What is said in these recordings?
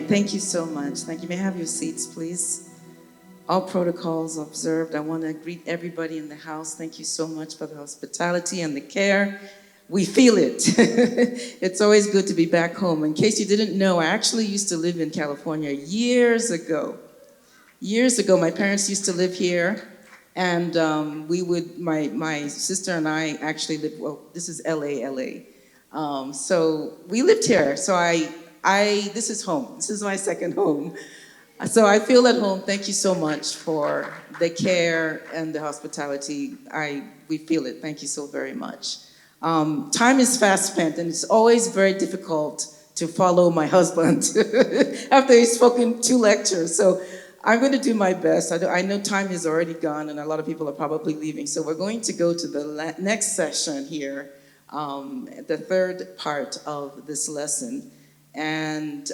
thank you so much. Thank you. May I have your seats, please? All protocols observed. I want to greet everybody in the house. Thank you so much for the hospitality and the care. We feel it. It's always good to be back home. In case you didn't know, I actually used to live in California years ago. Years ago, my parents used to live here, and my sister and I actually lived, well, this is LA. So we lived here. So this is home. This is my second home. So I feel at home. Thank you so much for the care and the hospitality. We feel it. Thank you so very much. Time is fast spent, and it's always very difficult to follow my husband after he's spoken 2 lectures. So I'm going to do my best. I know time is already gone, and a lot of people are probably leaving. So we're going to go to the next session here, the third part of this lesson. And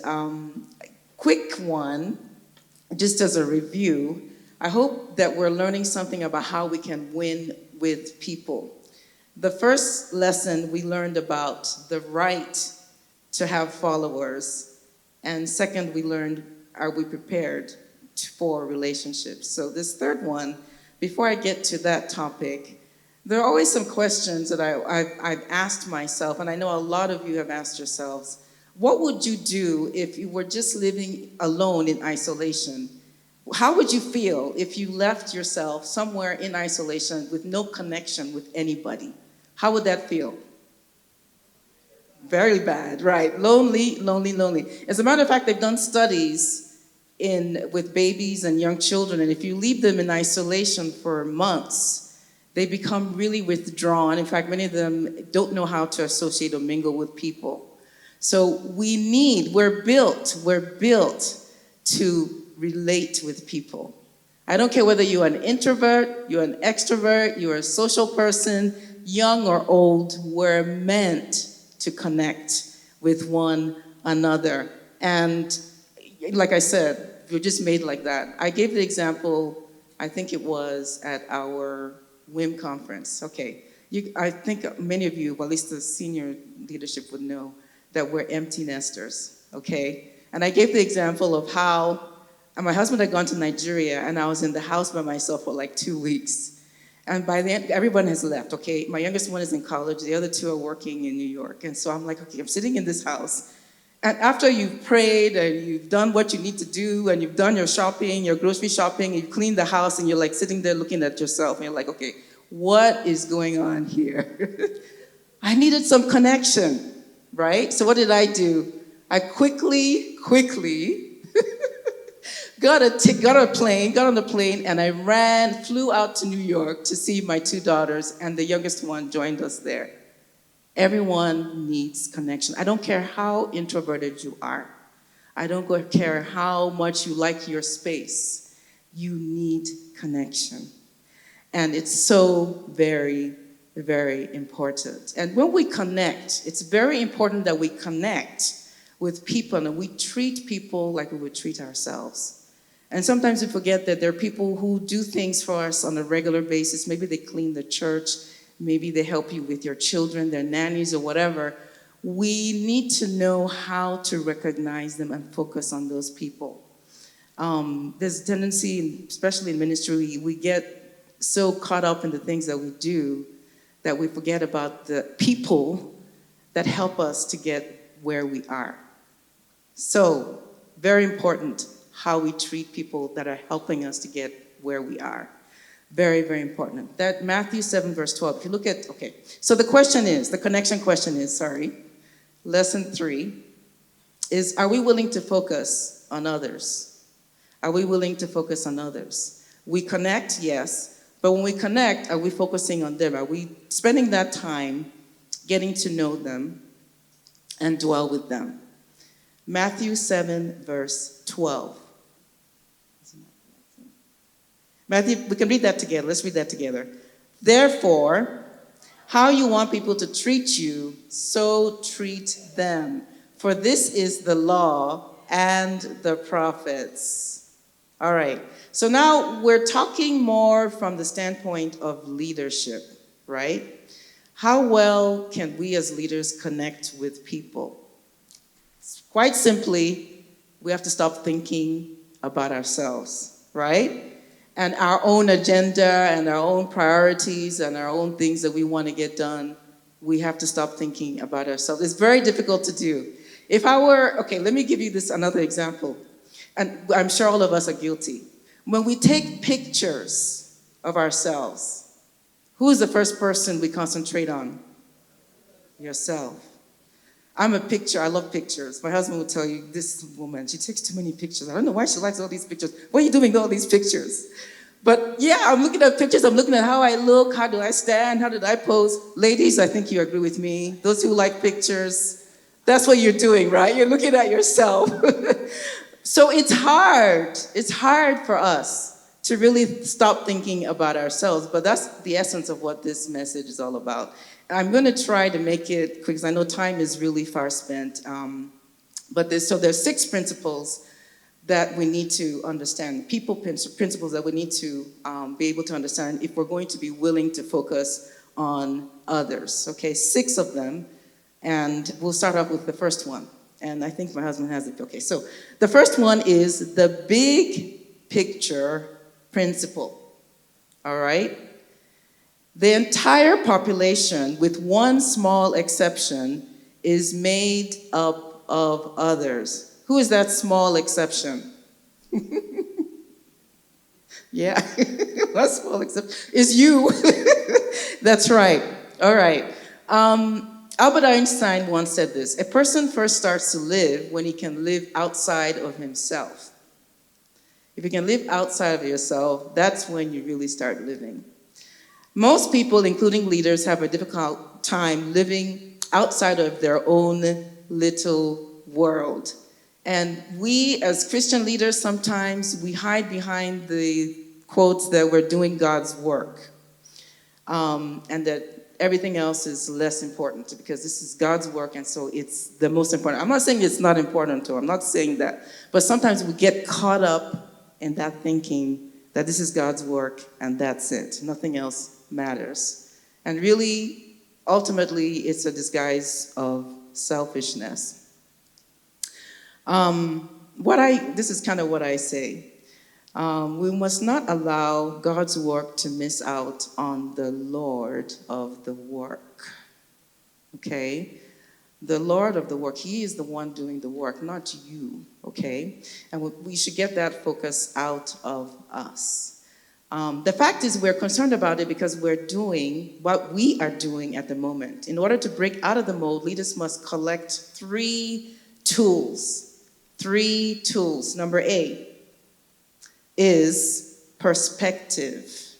quick one, just as a review, I hope that we're learning something about how we can win with people. The first lesson we learned about the right to have followers. And second, we learned, are we prepared for relationships? So this third one, before I get to that topic, there are always some questions that I've asked myself, and I know a lot of you have asked yourselves. What would you do if you were just living alone in isolation? How would you feel if you left yourself somewhere in isolation with no connection with anybody? How would that feel? Very bad, right? Lonely. As a matter of fact, they've done studies with babies and young children, and if you leave them in isolation for months, they become really withdrawn. In fact, many of them don't know how to associate or mingle with people. So we're built to relate with people. I don't care whether you're an introvert, you're an extrovert, you're a social person, young or old, we're meant to connect with one another. And like I said, we're just made like that. I gave the example, I think it was at our WIM conference. Okay, I think many of you, well, at least the senior leadership would know, that we're empty nesters, okay? And I gave the example of how my husband had gone to Nigeria, and I was in the house by myself for like 2 weeks. And by the end, everyone has left, okay? My youngest one is in college, the other 2 are working in New York. And so I'm like, okay, I'm sitting in this house. And after you've prayed and you've done what you need to do, and you've done your shopping, your grocery shopping, you've cleaned the house, and you're like sitting there looking at yourself, and you're like, okay, what is going on here? I needed some connection. Right? So what did I do? I quickly got on the plane, and I flew out to New York to see my 2 daughters, and the youngest one joined us there. Everyone needs connection. I don't care how introverted you are. I don't care how much you like your space. You need connection. And it's so very, very important. And when we connect, it's very important that we connect with people and we treat people like we would treat ourselves. And sometimes we forget that there are people who do things for us on a regular basis. Maybe they clean the church, maybe they help you with your children, their nannies or whatever. We need to know how to recognize them and focus on those people. There's a tendency, especially in ministry, we get so caught up in the things that we do that we forget about the people that help us to get where we are. So, very important how we treat people that are helping us to get where we are. Very, very important. That Matthew 7, verse 12. If you look at, okay. So the connection question is, lesson 3, is are we willing to focus on others? Are we willing to focus on others? We connect, yes. But when we connect, are we focusing on them? Are we spending that time getting to know them and dwell with them? Matthew 7, verse 12. Matthew, we can read that together. Let's read that together. Therefore, how you want people to treat you, so treat them. For this is the law and the prophets. All right. So now we're talking more from the standpoint of leadership, right? How well can we as leaders connect with people? Quite simply, we have to stop thinking about ourselves, right? And our own agenda and our own priorities and our own things that we want to get done. We have to stop thinking about ourselves. It's very difficult to do. If I were, okay, let me give you this another example. And I'm sure all of us are guilty. When we take pictures of ourselves, who is the first person we concentrate on? Yourself. I'm a picture. I love pictures. My husband will tell you, this woman, she takes too many pictures. I don't know why she likes all these pictures. What are you doing with all these pictures? But yeah, I'm looking at pictures. I'm looking at how I look. How do I stand? How did I pose? Ladies, I think you agree with me. Those who like pictures, that's what you're doing, right? You're looking at yourself. So it's hard. It's hard for us to really stop thinking about ourselves. But that's the essence of what this message is all about. I'm going to try to make it quick because I know time is really far spent. So there's 6 principles that we need to understand, people principles that we need to be able to understand if we're going to be willing to focus on others. Okay, 6 of them, and we'll start off with the first one. And I think my husband has it. Okay, so the first one is the big picture principle. All right? The entire population, with one small exception, is made up of others. Who is that small exception? Yeah, one small exception is you. That's right. All right. Albert Einstein once said this: a person first starts to live when he can live outside of himself. If you can live outside of yourself, that's when you really start living. Most people, including leaders, have a difficult time living outside of their own little world. And we, as Christian leaders, sometimes we hide behind the quotes that we're doing God's work, and that everything else is less important because this is God's work, and so it's the most important. I'm not saying it's not important to him. I'm not saying that. But sometimes we get caught up in that thinking that this is God's work and that's it. Nothing else matters. And really, ultimately, it's a disguise of selfishness. This is kind of what I say. We must not allow God's work to miss out on the Lord of the work. Okay? The Lord of the work, He is the one doing the work, not you. Okay? And we should get that focus out of us. The fact is, we're concerned about it because we're doing what we are doing at the moment. In order to break out of the mold, leaders must collect 3 tools. 3 tools. Number A is perspective.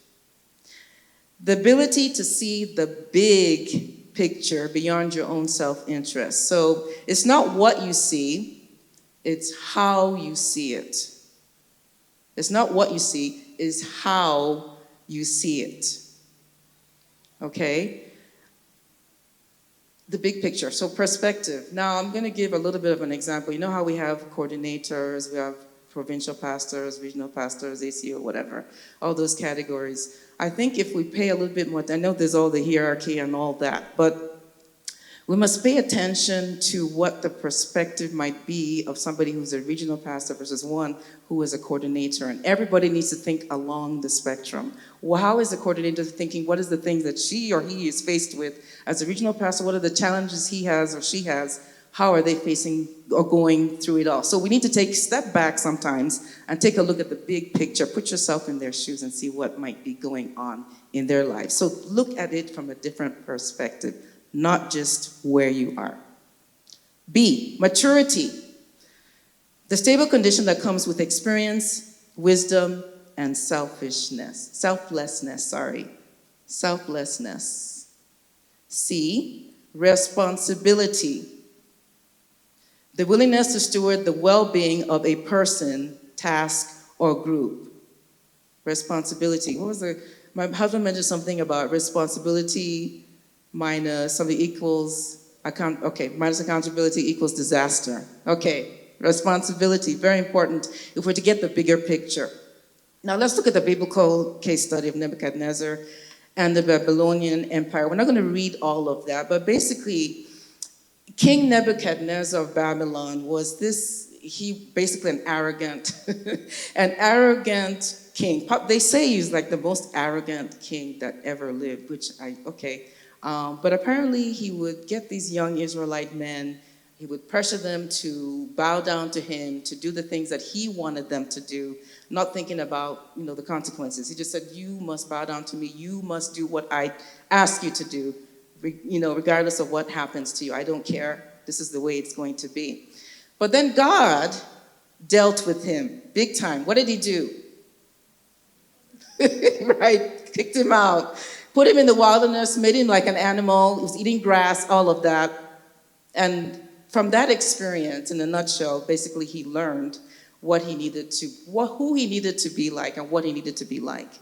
The ability to see the big picture beyond your own self-interest. So it's not what you see, it's how you see it. It's not what you see, it's how you see it. Okay? The big picture. So perspective. Now I'm going to give a little bit of an example. You know how we have coordinators, we have provincial pastors, regional pastors, ACO, whatever, all those categories. I think if we pay a little bit more, I know there's all the hierarchy and all that, but we must pay attention to what the perspective might be of somebody who's a regional pastor versus one who is a coordinator. And everybody needs to think along the spectrum. Well, how is the coordinator thinking? What is the things that she or he is faced with? As a regional pastor, what are the challenges he has or she has? How are they facing or going through it all? So we need to take a step back sometimes and take a look at the big picture. Put yourself in their shoes and see what might be going on in their life. So look at it from a different perspective, not just where you are. B, maturity. The stable condition that comes with experience, wisdom, and selflessness. C, responsibility. The willingness to steward the well-being of a person, task, or group. Responsibility. My husband mentioned something about responsibility minus something equals minus accountability equals disaster. Okay, responsibility, very important if we're to get the bigger picture. Now let's look at the biblical case study of Nebuchadnezzar and the Babylonian Empire. We're not going to read all of that, but basically, King Nebuchadnezzar of Babylon was this, he basically an arrogant king. They say he's like the most arrogant king that ever lived, okay. But apparently he would get these young Israelite men, he would pressure them to bow down to him, to do the things that he wanted them to do, not thinking about, the consequences. He just said, you must bow down to me, you must do what I ask you to do, regardless of what happens to you. I don't care, this is the way it's going to be. But then God dealt with him big time. What did he do? Right, kicked him out, put him in the wilderness, made him like an animal, he was eating grass, all of that. And from that experience, in a nutshell, basically he learned who he needed to be like and what he needed to be like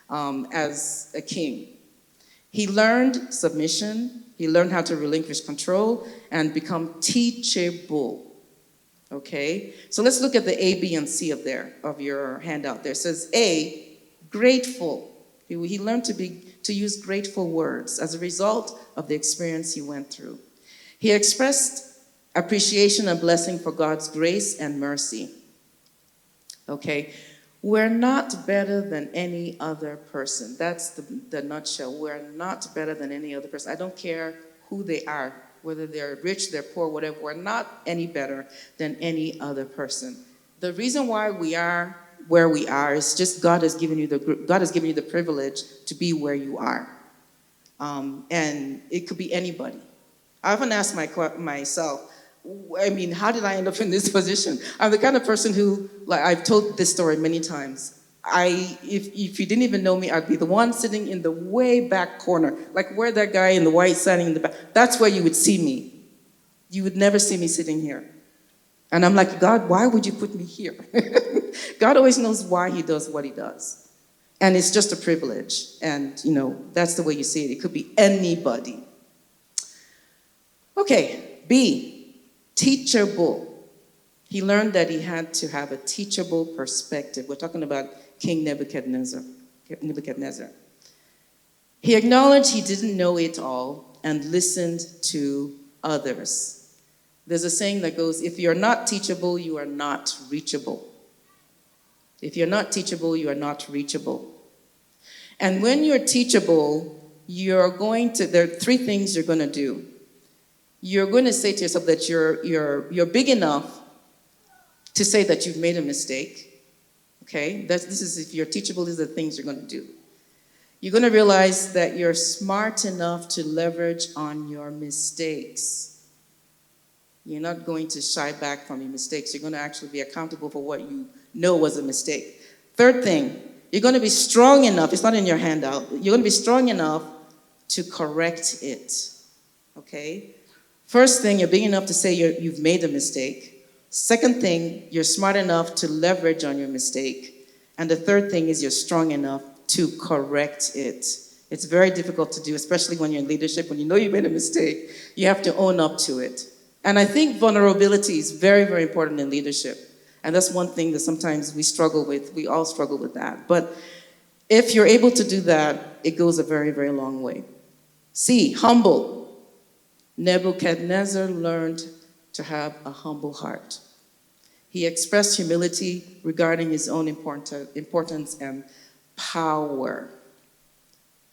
as a king. He learned submission, he learned how to relinquish control and become teachable. Okay, so let's look at the A, B, and C of your handout there. It says A, grateful. He learned to use grateful words as a result of the experience he went through. He expressed appreciation and blessing for God's grace and mercy. Okay, we're not better than any other person. That's the nutshell. We're not better than any other person. I don't care who they are, whether they're rich, they're poor, whatever. We're not any better than any other person. The reason why we are where we are is just God has given you the privilege to be where you are, and it could be anybody. I often ask myself, how did I end up in this position? I'm the kind of person who, like, I've told this story many times. If you didn't even know me, I'd be the one sitting in the way back corner, like where that guy in the white standing in the back. That's where you would see me. You would never see me sitting here. And I'm like, God, why would you put me here? God always knows why he does what he does. And it's just a privilege. And, that's the way you see it. It could be anybody. Okay, B, teachable. He learned that he had to have a teachable perspective. We're talking about King Nebuchadnezzar. He acknowledged he didn't know it all and listened to others. There's a saying that goes, if you're not teachable, you are not reachable. If you're not teachable, you are not reachable. And when you're teachable, there are three things you're going to do. You're going to say to yourself that you're big enough to say that you've made a mistake. Okay? This is, if you're teachable, these are the things you're going to do. You're going to realize that you're smart enough to leverage on your mistakes. You're not going to shy back from your mistakes. You're going to actually be accountable for what you know was a mistake. Third thing, you're going to be strong enough. It's not in your handout. You're going to be strong enough to correct it. Okay? First thing, you're big enough to say you've made a mistake. Second thing, you're smart enough to leverage on your mistake. And the third thing is you're strong enough to correct it. It's very difficult to do, especially when you're in leadership. When you know you made a mistake, you have to own up to it. And I think vulnerability is very, very important in leadership. And that's one thing that sometimes we struggle with. We all struggle with that. But if you're able to do that, it goes a very, very long way. C, humble. Nebuchadnezzar learned to have a humble heart. He expressed humility regarding his own importance and power.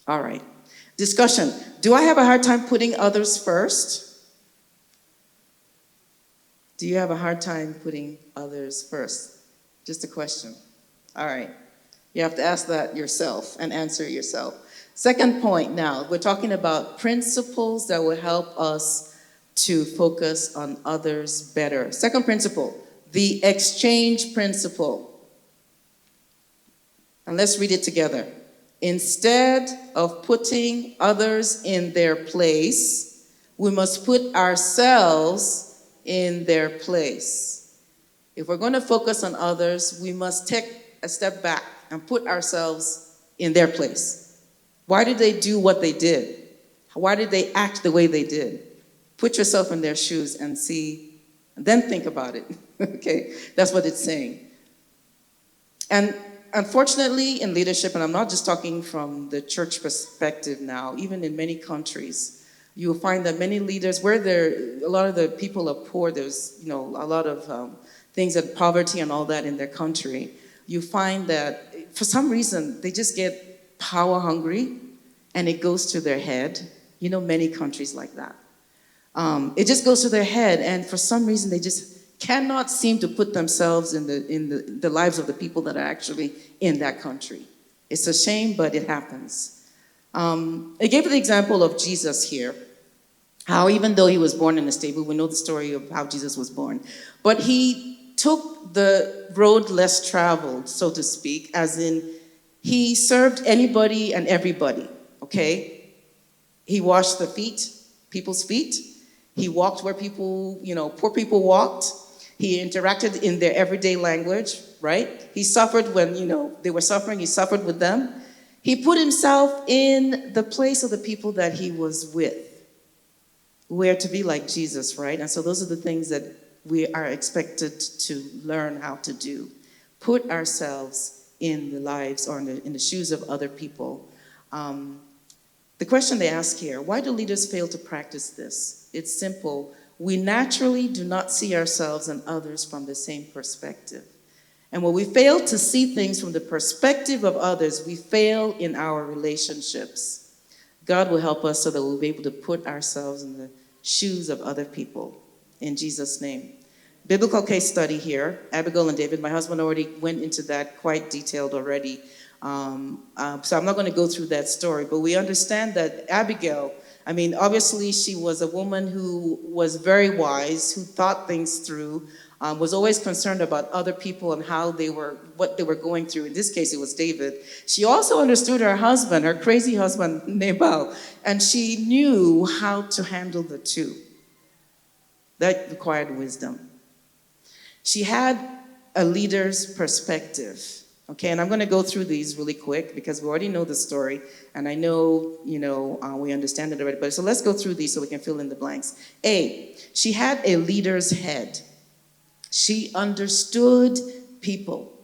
All right. Discussion. Do I have a hard time putting others first? Do you have a hard time putting others first? Just a question. All right. You have to ask that yourself and answer it yourself. Second point now, we're talking about principles that will help us to focus on others better. Second principle, the exchange principle. And let's read it together. Instead of putting others in their place, we must put ourselves in their place. If we're going to focus on others, we must take a step back and put ourselves in their place. Why did they do what they did? Why did they act the way they did? Put yourself in their shoes and see, and then think about it. Okay, that's what it's saying. And unfortunately, in leadership, and I'm not just talking from the church perspective now, even in many countries, you will find that many leaders, a lot of the people are poor, there's a lot of things and poverty and all that in their country, you find that for some reason they just get power hungry and it goes to their head. You know, many countries like that. It just goes to their head, and for some reason they just cannot seem to put themselves in the lives of the people that are actually in that country. It's a shame, but it happens. I gave the example of Jesus here, how even though he was born in a stable, we know the story of how Jesus was born, but he took the road less traveled, so to speak, as in he served anybody and everybody, okay? He washed the feet, people's feet. He walked where people, poor people walked. He interacted in their everyday language, right? He suffered when, they were suffering. He suffered with them. He put himself in the place of the people that he was with. We're to be like Jesus, right? And so those are the things that we are expected to learn how to do. Put ourselves in the lives or in the shoes of other people. The question they ask here, why do leaders fail to practice this? It's simple. We naturally do not see ourselves and others from the same perspective. And when we fail to see things from the perspective of others, we fail in our relationships. God will help us so that we'll be able to put ourselves in the shoes of other people. In Jesus' name. Biblical case study here, Abigail and David. My husband already went into that quite detailed already. So I'm not going to go through that story, but we understand that Abigail, obviously she was a woman who was very wise, who thought things through, was always concerned about other people and what they were going through. In this case, it was David. She also understood her husband, her crazy husband, Nabal, and she knew how to handle the two. That required wisdom. She had a leader's perspective. Okay, and I'm going to go through these really quick because we already know the story, and I know, we understand it already. But so let's go through these so we can fill in the blanks. A, she had a leader's head. She understood people.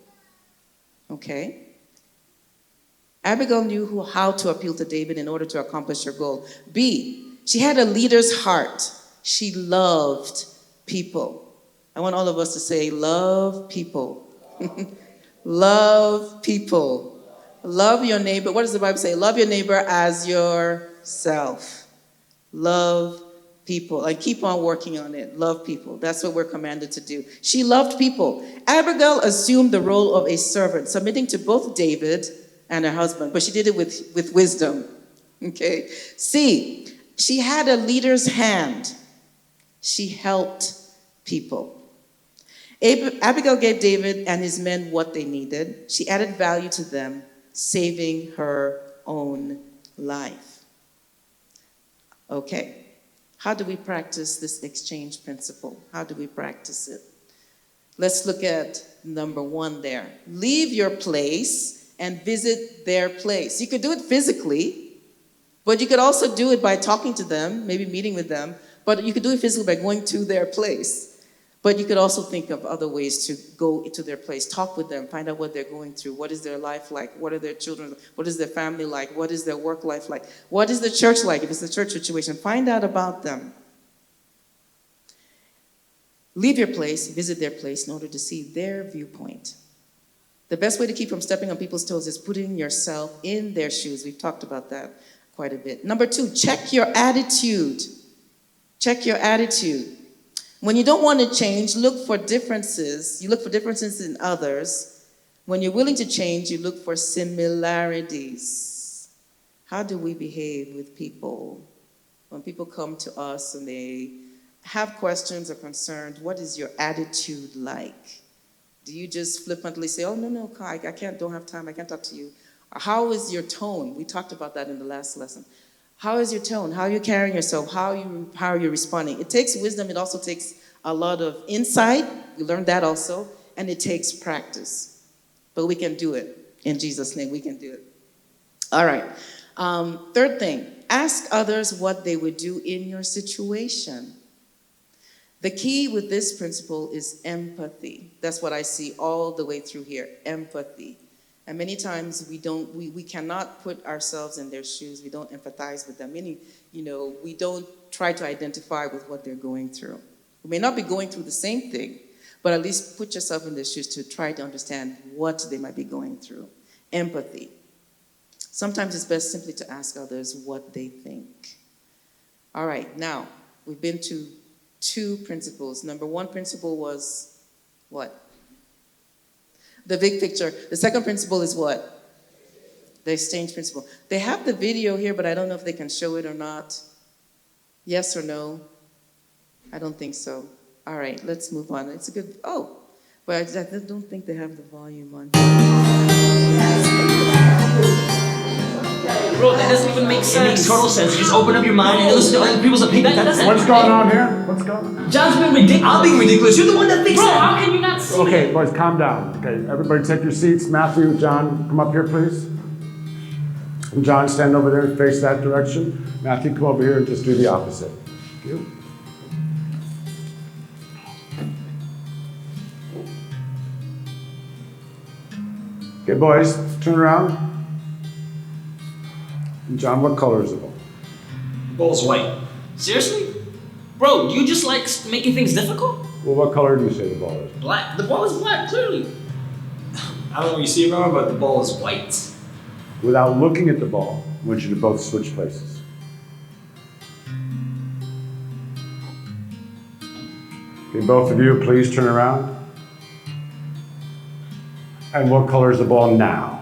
Okay? Abigail knew how to appeal to David in order to accomplish her goal. B, she had a leader's heart. She loved people. I want all of us to say, love people. Love people. Love your neighbor. What does the Bible say? Love your neighbor as yourself. Love people. And keep on working on it. Love people. That's what we're commanded to do. She loved people. Abigail assumed the role of a servant, submitting to both David and her husband, but she did it with wisdom. Okay. C, she had a leader's hand. She helped people. Abigail gave David and his men what they needed. She added value to them, saving her own life. Okay, how do we practice this exchange principle? How do we practice it? Let's look at number 1 there. Leave your place and visit their place. You could do it physically, but you could also do it by talking to them, maybe meeting with them, but you could do it physically by going to their place. But you could also think of other ways to go to their place, talk with them, find out what they're going through. What is their life like? What are their children? What is their family like? What is their work life like? What is the church like? If it's a church situation, find out about them. Leave your place, visit their place in order to see their viewpoint. The best way to keep from stepping on people's toes is putting yourself in their shoes. We've talked about that quite a bit. Number 2, check your attitude. Check your attitude. When you don't want to change, look for differences. You look for differences in others. When you're willing to change, you look for similarities. How do we behave with people? When people come to us and they have questions or concerns, what is your attitude like? Do you just flippantly say, oh, no, I can't, don't have time, I can't talk to you? Or how is your tone? We talked about that in the last lesson. How is your tone? How are you carrying yourself? How are you responding? It takes wisdom. It also takes a lot of insight. We learned that also. And it takes practice. But we can do it. In Jesus' name, we can do it. All right. Third thing, ask others what they would do in your situation. The key with this principle is empathy. That's what I see all the way through here, empathy. And many times we cannot put ourselves in their shoes. We don't empathize with them. Meaning, we don't try to identify with what they're going through. We may not be going through the same thing, but at least put yourself in their shoes to try to understand what they might be going through. Empathy. Sometimes it's best simply to ask others what they think. All right, now, we've been to 2 principles. Number 1 principle was what? The big picture. The second principle is what? The exchange principle. They have the video here, but I don't know if they can show it or not. Yes or no? I don't think so. All right, let's move on. It's a good, but I don't think they have the volume on. Bro, that doesn't even make sense. It makes total sense. You just open up your mind and listen to other people's opinions. What's going on here? What's going on? John's being ridiculous. I'm being ridiculous. You're the one that thinks Bro, that. how can you not see Okay, boys, calm down. Okay, everybody take your seats. Matthew, John, come up here, please. And John, stand over there and face that direction. Matthew, come over here and just do the opposite. Thank you. Okay, boys, turn around. And John, what color is the ball? The ball's white. Seriously? Bro, you just like making things difficult? Well, what color do you say the ball is? Black. The ball is black, clearly. I don't know what you see, remember, but the ball is white. Without looking at the ball, I want you to both switch places. Okay, both of you, please turn around. And what color is the ball now?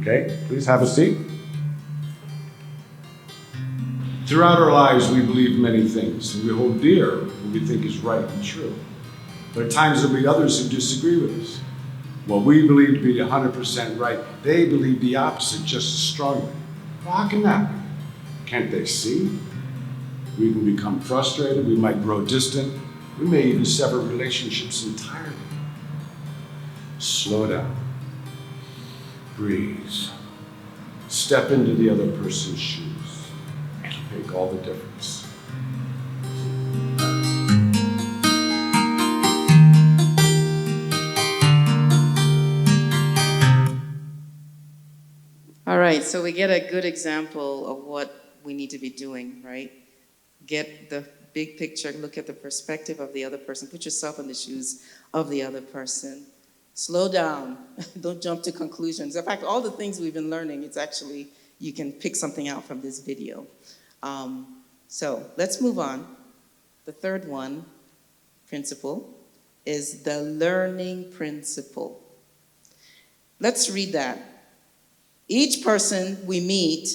Okay, please have a seat. Throughout our lives, we believe many things, and we hold dear what we think is right and true. But at times there'll be others who disagree with us. What we believe to be 100% right, they believe the opposite just as strongly. Well, how can that be? Can't they see? We can become frustrated, we might grow distant, we may even sever relationships entirely. Slow down. Breathe. Step into the other person's shoes. It'll make all the difference. All right, so we get a good example of what we need to be doing, right? Get the big picture, look at the perspective of the other person, put yourself in the shoes of the other person. Slow down, don't jump to conclusions. In fact, all the things we've been learning, it's actually, you can pick something out from this video. So let's move on. The third one, principle, is the learning principle. Let's read that. Each person we meet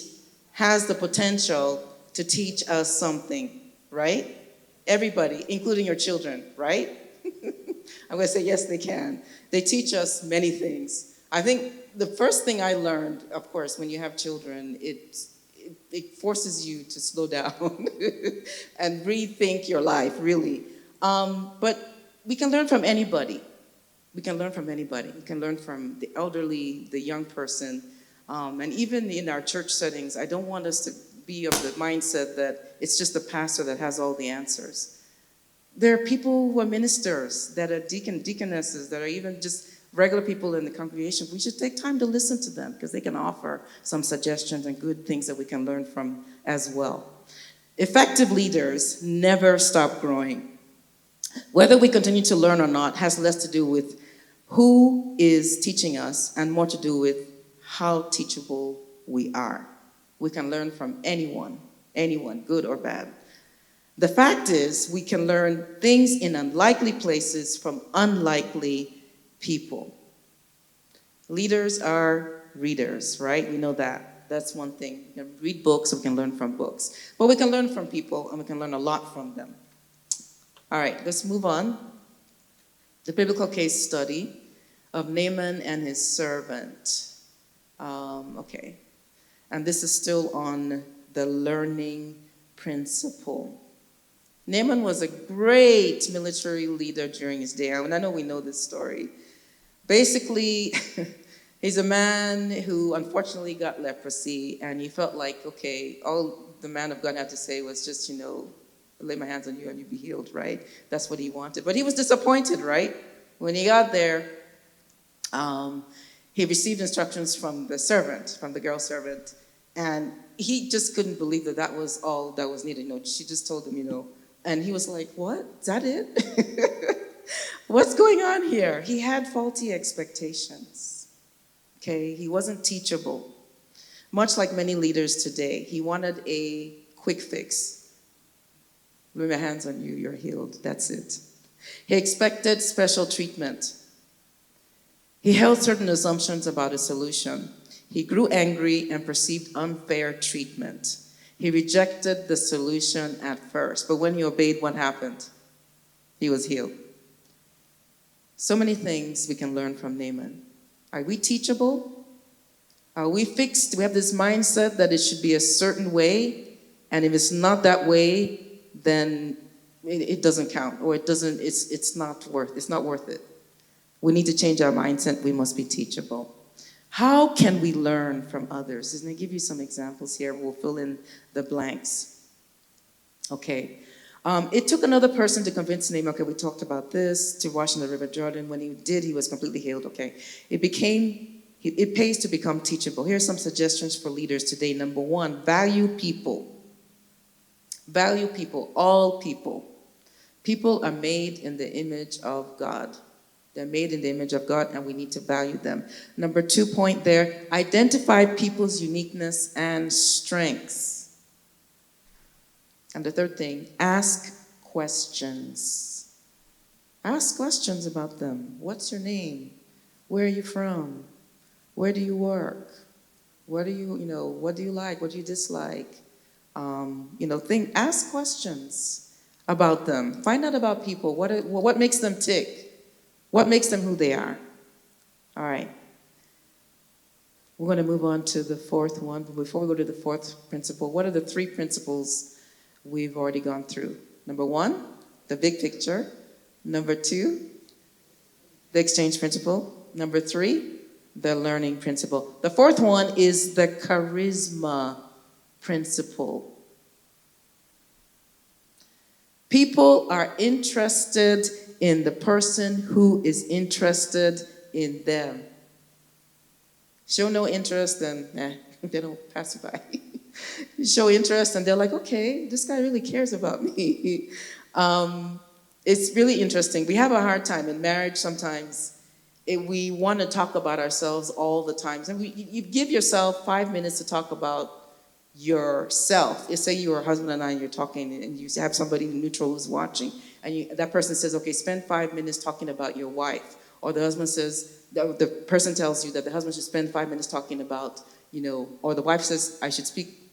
has the potential to teach us something, right? Everybody, including your children, right? I'm going to say yes, they can. They teach us many things. I think the first thing I learned, of course, when you have children, it forces you to slow down and rethink your life, really. But we can learn from anybody. We can learn from anybody. We can learn from the elderly, the young person, and even in our church settings, I don't want us to be of the mindset that it's just the pastor that has all the answers. There are people who are ministers, that are deaconesses, that are even just regular people in the congregation. We should take time to listen to them because they can offer some suggestions and good things that we can learn from as well. Effective leaders never stop growing. Whether we continue to learn or not has less to do with who is teaching us and more to do with how teachable we are. We can learn from anyone, good or bad. The fact is, we can learn things in unlikely places from unlikely people. Leaders are readers, right? We know that. That's one thing. We can read books, we can learn from books. But we can learn from people, and we can learn a lot from them. All right, let's move on. The biblical case study of Naaman and his servant. Okay. And this is still on the learning principle. Naaman was a great military leader during his day. And I know we know this story. Basically, he's a man who unfortunately got leprosy, and he felt like, okay, all the man of God had to say was just, lay my hands on you and you'll be healed, right? That's what he wanted. But he was disappointed, right? When he got there, he received instructions from the servant, from the girl servant, and he just couldn't believe that was all that was needed. She just told him, And he was like, what? Is that it? What's going on here? He had faulty expectations. Okay, he wasn't teachable. Much like many leaders today, he wanted a quick fix. Lay my hands on you, you're healed. That's it. He expected special treatment. He held certain assumptions about a solution. He grew angry and perceived unfair treatment. He rejected the solution at first, but when he obeyed, what happened? He was healed. So many things we can learn from Naaman. Are we teachable? Are we fixed? Do we have this mindset that it should be a certain way? And if it's not that way, then it doesn't count, or it's not worth it. We need to change our mindset. We must be teachable. How can we learn from others? I'm going to give you some examples here. We'll fill in the blanks. Okay. It took another person to convince him, okay, we talked about this, to wash in the River Jordan. When he did, he was completely healed. Okay. It pays to become teachable. Here are some suggestions for leaders today. Number one, value people. Value people, all people. People are made in the image of God. They're made in the image of God, and we need to value them. Number 2 point there, identify people's uniqueness and strengths. And the third thing, ask questions. Ask questions about them. What's your name? Where are you from? Where do you work? What do you like? What do you dislike? Ask questions about them. Find out about people. What makes them tick? What makes them who they are? All right. We're going to move on to the fourth one. But before we go to the fourth principle, what are the 3 principles we've already gone through? Number 1, the big picture. Number 2, the exchange principle. Number 3, the learning principle. The fourth one is the charisma principle. People are interested in the person who is interested in them. Show no interest and they don't pass by. You show interest and they're like, okay, this guy really cares about me. It's really interesting. We have a hard time in marriage sometimes. We want to talk about ourselves all the time. And you give yourself 5 minutes to talk about yourself. Say you are a husband and you're talking and you have somebody neutral who's watching. And that person says, okay, spend 5 minutes talking about your wife. Or the husband says, the person tells you that the husband should spend 5 minutes talking about, or the wife says, I should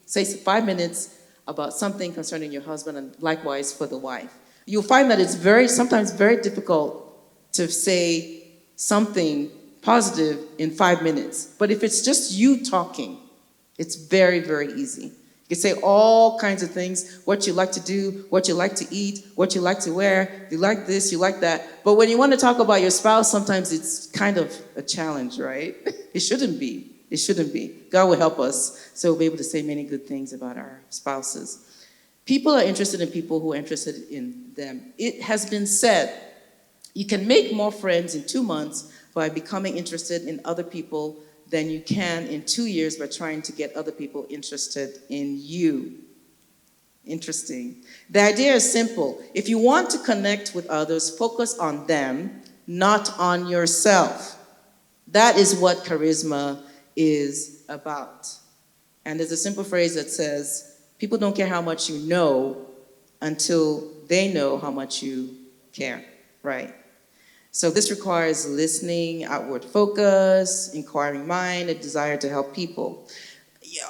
say 5 minutes about something concerning your husband, and likewise for the wife. You'll find that it's sometimes very difficult to say something positive in 5 minutes. But if it's just you talking, it's very, very easy. You can say all kinds of things, what you like to do, what you like to eat, what you like to wear, you like this, you like that. But when you want to talk about your spouse, sometimes it's kind of a challenge, right? It shouldn't be. It shouldn't be. God will help us so we'll be able to say many good things about our spouses. People are interested in people who are interested in them. It has been said, you can make more friends in 2 months by becoming interested in other people than you can in 2 years by trying to get other people interested in you. Interesting. The idea is simple. If you want to connect with others, focus on them, not on yourself. That is what charisma is about. And there's a simple phrase that says, people don't care how much you know until they know how much you care, right? So this requires listening, outward focus, inquiring mind, a desire to help people.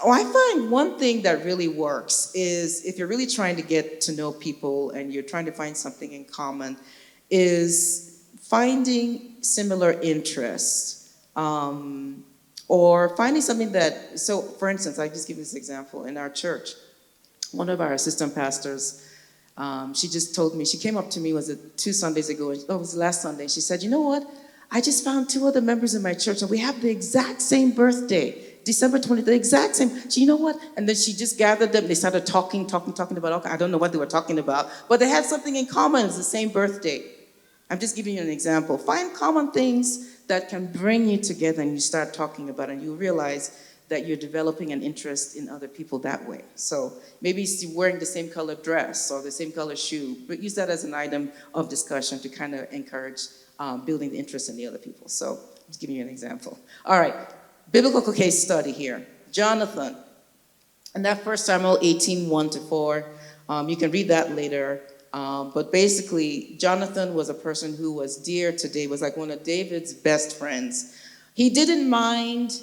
I find one thing that really works is if you're really trying to get to know people and you're trying to find something in common, is finding similar interests. Or finding something that, so for instance, I just give this example. In our church, one of our assistant pastors, she just told me, she came up to me, was it 2 Sundays ago? It was last Sunday. She said, you know what? I just found 2 other members in my church and we have the exact same birthday, December 20th, the exact same. So you know what? And then she just gathered them. They started talking about, okay, I don't know what they were talking about, but they had something in common. It's the same birthday. I'm just giving you an example. Find common things that can bring you together and you start talking about it and you realize that you're developing an interest in other people that way. So maybe it's wearing the same color dress or the same color shoe, but use that as an item of discussion to kind of encourage building the interest in the other people. So just giving you an example. All right, biblical case study here. Jonathan. And that 1 Samuel 18, 1-4, you can read that later. But basically, Jonathan was a person who was dear to David, was like one of David's best friends. He didn't mind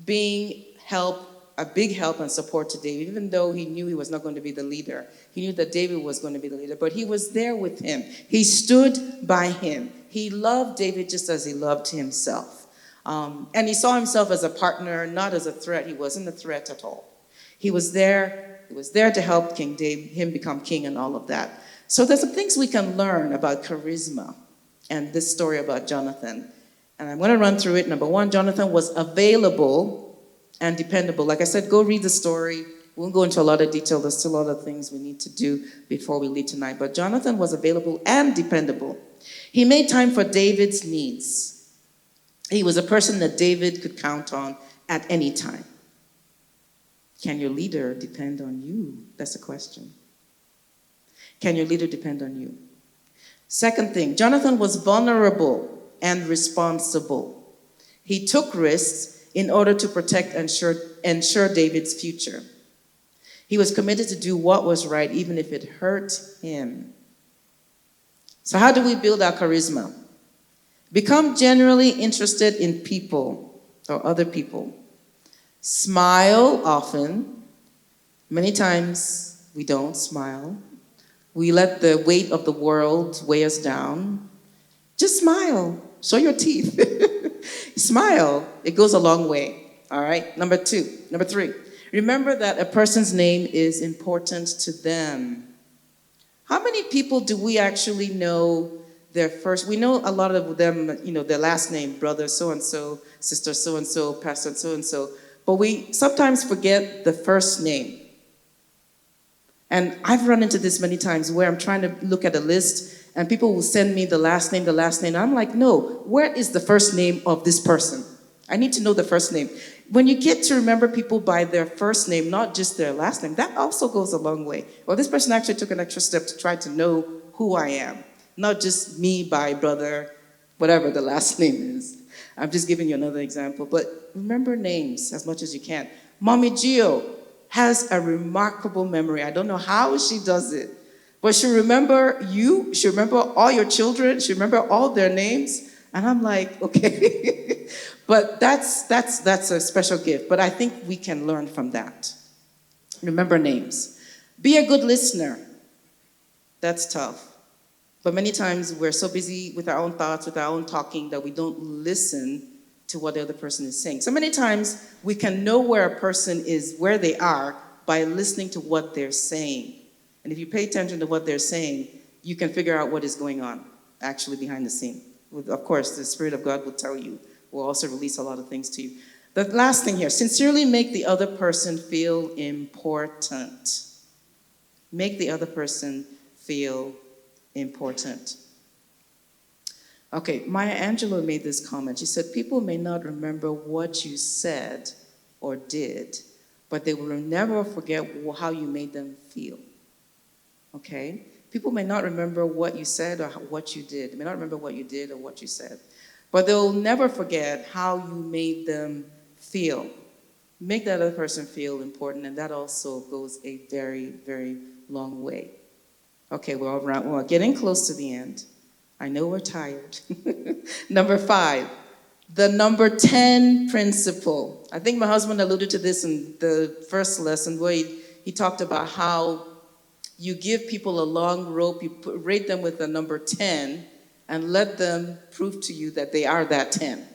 being a big help and support to David, even though he knew he was not going to be the leader. He knew that David was going to be the leader, but he was there with him. He stood by him. He loved David just as he loved himself. And he saw himself as a partner, not as a threat. He wasn't a threat at all. He was there to help King David, him become king and all of that. So there's some things we can learn about charisma and this story about Jonathan. And I'm going to run through it. Number one, Jonathan was available and dependable. Like I said, go read the story. We won't go into a lot of detail. There's still a lot of things we need to do before we leave tonight. But Jonathan was available and dependable. He made time for David's needs. He was a person that David could count on at any time. Can your leader depend on you? That's a question. Can your leader depend on you? Second thing, Jonathan was vulnerable and responsible. He took risks in order to protect and ensure David's future. He was committed to do what was right, even if it hurt him. So how do we build our charisma? Become genuinely interested in people or other people. Smile often. Many times we don't smile. We let the weight of the world weigh us down. Just smile. Show your teeth. Smile. It goes a long way. All right? Number three. Remember that a person's name is important to them. How many people do we actually know their first? We know a lot of them, their last name, brother so-and-so, sister so-and-so, pastor so-and-so. But we sometimes forget the first name. And I've run into this many times where I'm trying to look at a list and people will send me the last name. I'm like, no, where is the first name of this person? I need to know the first name. When you get to remember people by their first name, not just their last name, that also goes a long way. Well, this person actually took an extra step to try to know who I am, not just me by brother, whatever the last name is. I'm just giving you another example, but remember names as much as you can. Mommy Gio has a remarkable memory. I don't know how she does it, but she'll remember you, she'll remember all your children, she'll remember all their names, and I'm like, okay. But that's a special gift, but I think we can learn from that. Remember names. Be a good listener. That's tough. But many times we're so busy with our own thoughts, with our own talking, that we don't listen to what the other person is saying. So many times we can know where a person is, where they are, by listening to what they're saying. And if you pay attention to what they're saying, you can figure out what is going on actually behind the scene. Of course, the Spirit of God will tell you, will also release a lot of things to you. The last thing here, sincerely make the other person feel important. Make the other person feel important. Okay, Maya Angelou made this comment. She said, people may not remember what you said or did, but they will never forget how you made them feel. Okay? People may not remember what you said or what you did. They may not remember what you did or what you said, but they'll never forget how you made them feel. Make that other person feel important, and that also goes a very, very long way. Okay, we're getting close to the end. I know we're tired. Number 5, the number 10 principle. I think my husband alluded to this in the first lesson where he talked about how you give people a long rope, you rate them with the number 10, and let them prove to you that they are that 10.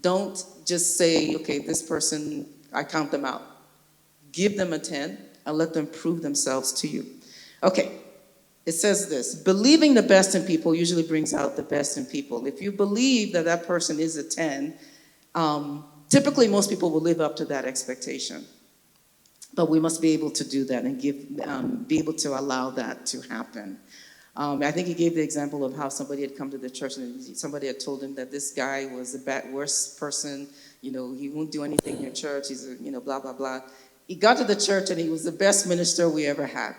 Don't just say, okay, this person, I count them out. Give them a 10 and let them prove themselves to you. Okay. It says this, believing the best in people usually brings out the best in people. If you believe that that person is a 10, typically most people will live up to that expectation. But we must be able to do that and be able to allow that to happen. I think he gave the example of how somebody had come to the church and somebody had told him that this guy was the worst person, he won't do anything in your church, he's blah, blah, blah. He got to the church and he was the best minister we ever had.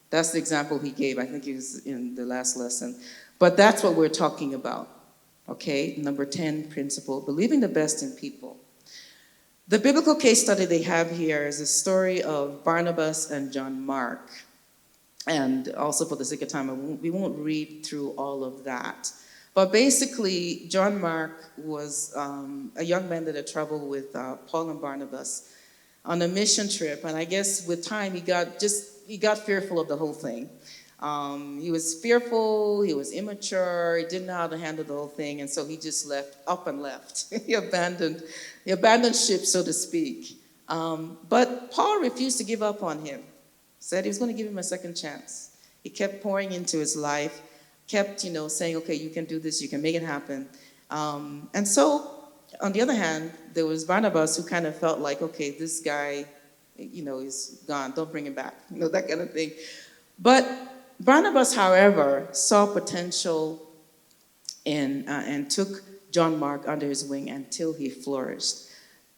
That's the example he gave. I think he was in the last lesson. But that's what we're talking about, okay? Number 10 principle, believing the best in people. The biblical case study they have here is a story of Barnabas and John Mark. And also for the sake of time, we won't read through all of that. But basically, John Mark was a young man that had traveled with Paul and Barnabas on a mission trip. And I guess with time, he got fearful of the whole thing. He was fearful, he was immature, he didn't know how to handle the whole thing, and so he just left. He abandoned ship, so to speak. But Paul refused to give up on him. Said he was going to give him a second chance. He kept pouring into his life, kept, saying, okay, you can do this, you can make it happen. And so, on the other hand, there was Barnabas who kind of felt like, okay, this guy, is gone, don't bring him back, that kind of thing. But Barnabas, however, saw potential and took John Mark under his wing until he flourished.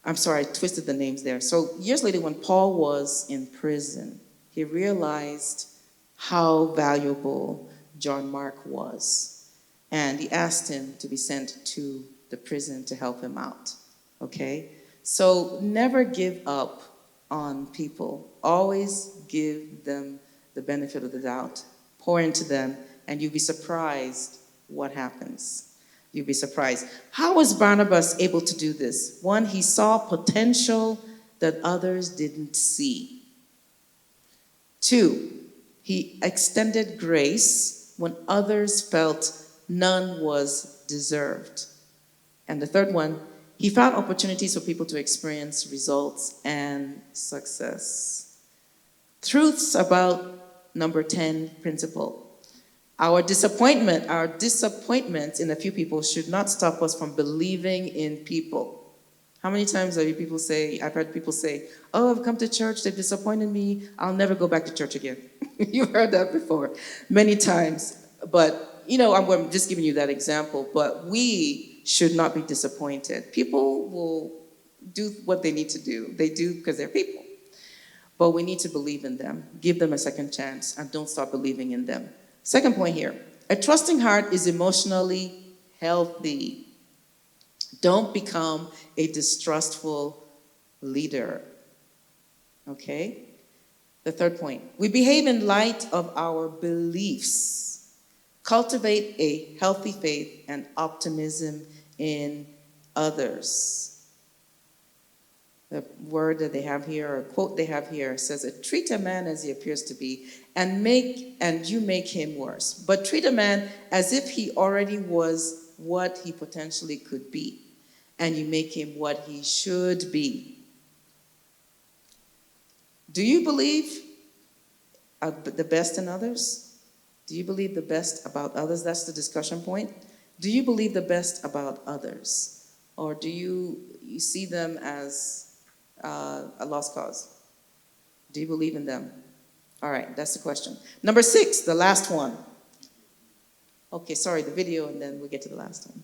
I'm sorry, I twisted the names there. So years later, when Paul was in prison, he realized how valuable John Mark was. And he asked him to be sent to the prison to help him out. Okay? So never give up on people. Always give them the benefit of the doubt. Pour into them, and you'll be surprised what happens. You'll be surprised. How was Barnabas able to do this? One, he saw potential that others didn't see. 2, he extended grace when others felt none was deserved. And the third one, he found opportunities for people to experience results and success. Truths about number 10 principle. Our disappointments in a few people should not stop us from believing in people. How many times I've heard people say, oh, I've come to church, they've disappointed me, I'll never go back to church again. You've heard that before, many times. But, I'm just giving you that example, but we should not be disappointed. People will do what they need to do. They do because they're people. But we need to believe in them, give them a second chance, and don't stop believing in them. Second point here, a trusting heart is emotionally healthy. Don't become a distrustful leader. Okay? The third point, we behave in light of our beliefs. Cultivate a healthy faith and optimism in others. The word that they have here, or quote they have here, says, treat a man as he appears to be, and you make him worse. But treat a man as if he already was what he potentially could be, and you make him what he should be. Do you believe the best in others? Do you believe the best about others? That's the discussion point. Do you believe the best about others? Or do you see them as a lost cause? Do you believe in them? All right, that's the question. Number 6, the last one. Okay, sorry, the video, and then we'll get to the last one.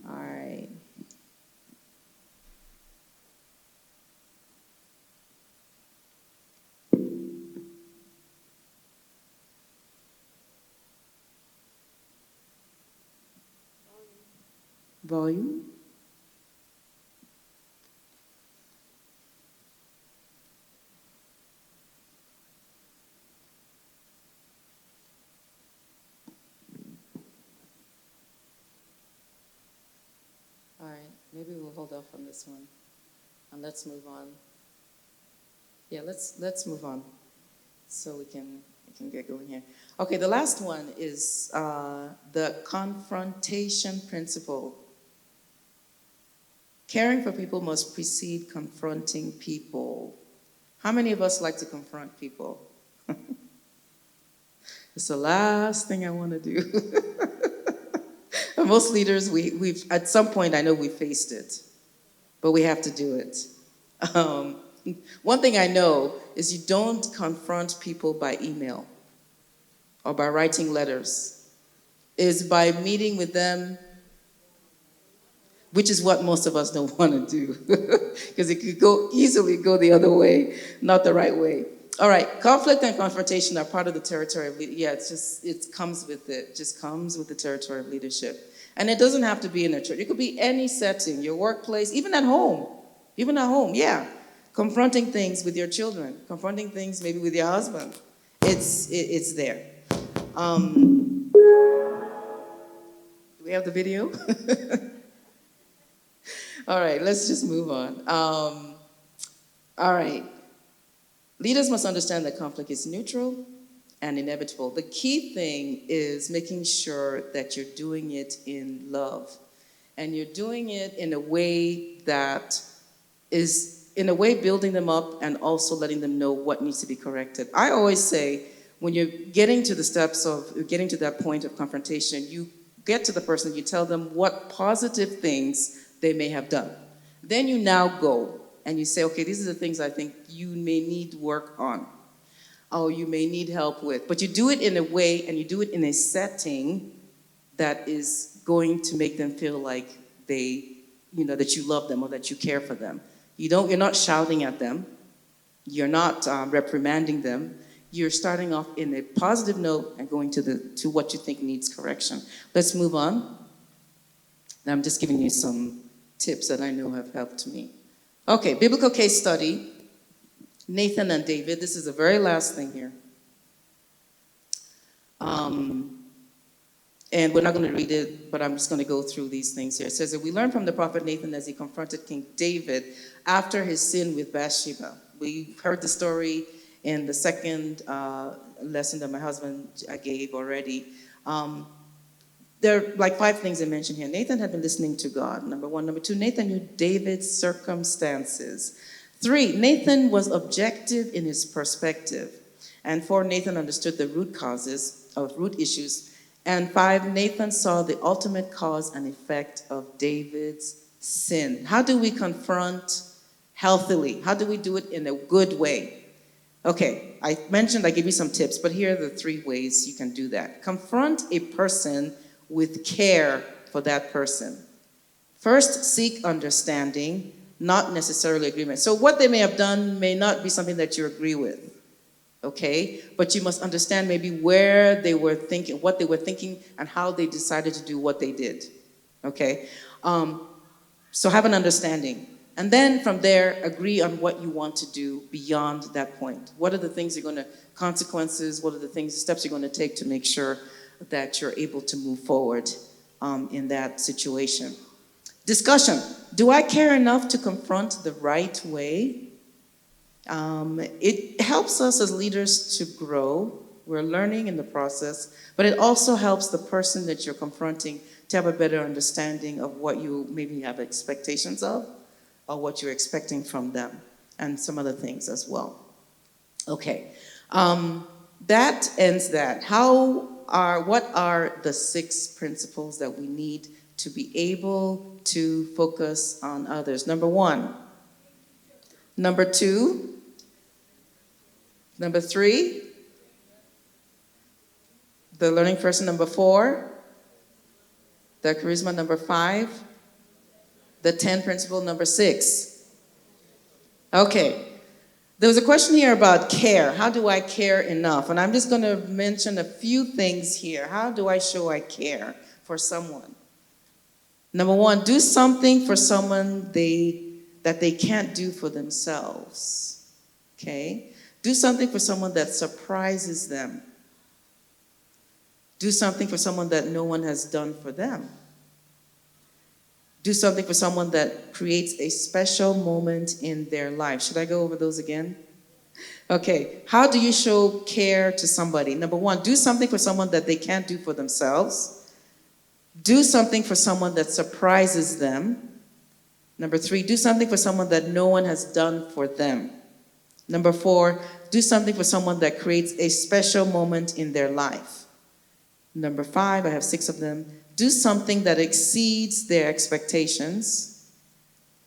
All right. Volume. All right, maybe we'll hold off on this one, and let's move on. Yeah, let's move on, so we can get going here. Okay, the last one is the confrontation principle. Caring for people must precede confronting people. How many of us like to confront people? It's the last thing I want to do. Most leaders, we've at some point, I know we faced it, but we have to do it. One thing I know is you don't confront people by email. or by writing letters, is by meeting with them, which is what most of us don't want to do, because it could easily go the other way, not the right way. All right, conflict and confrontation are part of the territory of leadership. Yeah, it comes with it. Just comes with the territory of leadership. And it doesn't have to be in a church. It could be any setting, your workplace, even at home. Even at home, yeah. Confronting things with your children, confronting things maybe with your husband. It's there. Do we have the video? All right, let's just move on. All right. Leaders must understand that conflict is neutral and inevitable. The key thing is making sure that you're doing it in love. And you're doing it in a way that is, in a way, building them up and also letting them know what needs to be corrected. I always say, when you're getting to the steps of, getting to that point of confrontation, you get to the person, you tell them what positive things they may have done. Then you now go and you say, okay, these are the things I think you may need work on, or you may need help with. But you do it in a way, and you do it in a setting that is going to make them feel like they, that you love them or that you care for them. You're not shouting at them. You're not reprimanding them. You're starting off in a positive note and going to what you think needs correction. Let's move on. I'm just giving you some tips that I know have helped me. Okay, biblical case study, Nathan and David. This is the very last thing here. And we're not going to read it, but I'm just going to go through these things here. It says that we learn from the prophet Nathan as he confronted King David after his sin with Bathsheba. We heard the story in the second lesson that my husband gave already. There are like 5 things I mentioned here. Nathan had been listening to God, number 1. Number 2, Nathan knew David's circumstances. 3, Nathan was objective in his perspective. And 4, Nathan understood the root causes of root issues. And 5, Nathan saw the ultimate cause and effect of David's sin. How do we confront healthily? How do we do it in a good way? Okay, I gave you some tips, but here are the 3 ways you can do that. Confront a person with care for that person. First, seek understanding, not necessarily agreement. So what they may have done may not be something that you agree with, okay? But you must understand maybe where they were thinking, what they were thinking, and how they decided to do what they did, okay? So have an understanding. And then from there, agree on what you want to do beyond that point. What are the things consequences, what are the steps you're going to take to make sure that you're able to move forward in that situation. Discussion. Do I care enough to confront the right way? It helps us as leaders to grow. We're learning in the process, but it also helps the person that you're confronting to have a better understanding of what you maybe have expectations of, or what you're expecting from them, and some other things as well. Okay, that ends that. What are the 6 principles that we need to be able to focus on others? Number 1. Number 2. Number 3. The learning person, number 4. The charisma, number 5. The 10 principle, number 6. Okay. There was a question here about care. How do I care enough? And I'm just going to mention a few things here. How do I show I care for someone? Number 1, do something for someone that they can't do for themselves. Okay? Do something for someone that surprises them. Do something for someone that no one has done for them. Do something for someone that creates a special moment in their life. Should I go over those again? Okay. How do you show care to somebody? Number 1, do something for someone that they can't do for themselves. Do something for someone that surprises them. Number 3, do something for someone that no one has done for them. Number 4, do something for someone that creates a special moment in their life. Number 5, I have 6 of them. Do something that exceeds their expectations,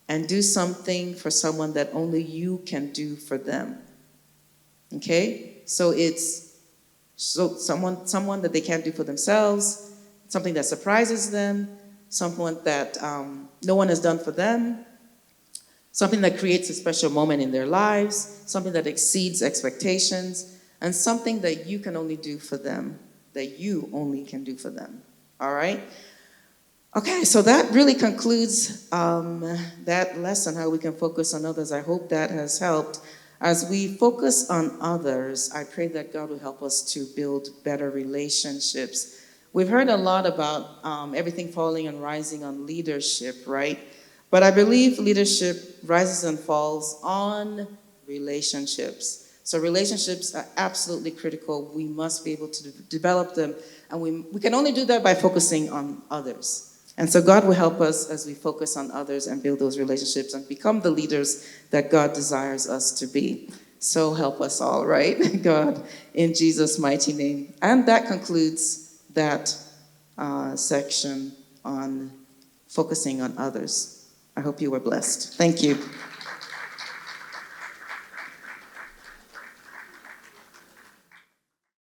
and do something for someone that only you can do for them. Okay? So it's So someone that they can't do for themselves, something that surprises them, someone that no one has done for them, something that creates a special moment in their lives, something that exceeds expectations, and something that you can only do for them, that you only can do for them. All right? Okay, so that really concludes that lesson, how we can focus on others. I hope that has helped. As we focus on others, I pray that God will help us to build better relationships. We've heard a lot about everything falling and rising on leadership, right? But I believe leadership rises and falls on relationships. So relationships are absolutely critical. We must be able to develop them, and we can only do that by focusing on others. And so God will help us as we focus on others and build those relationships and become the leaders that God desires us to be. So help us all, right? God, in Jesus' mighty name. And that concludes that section on focusing on others. I hope you were blessed. Thank you.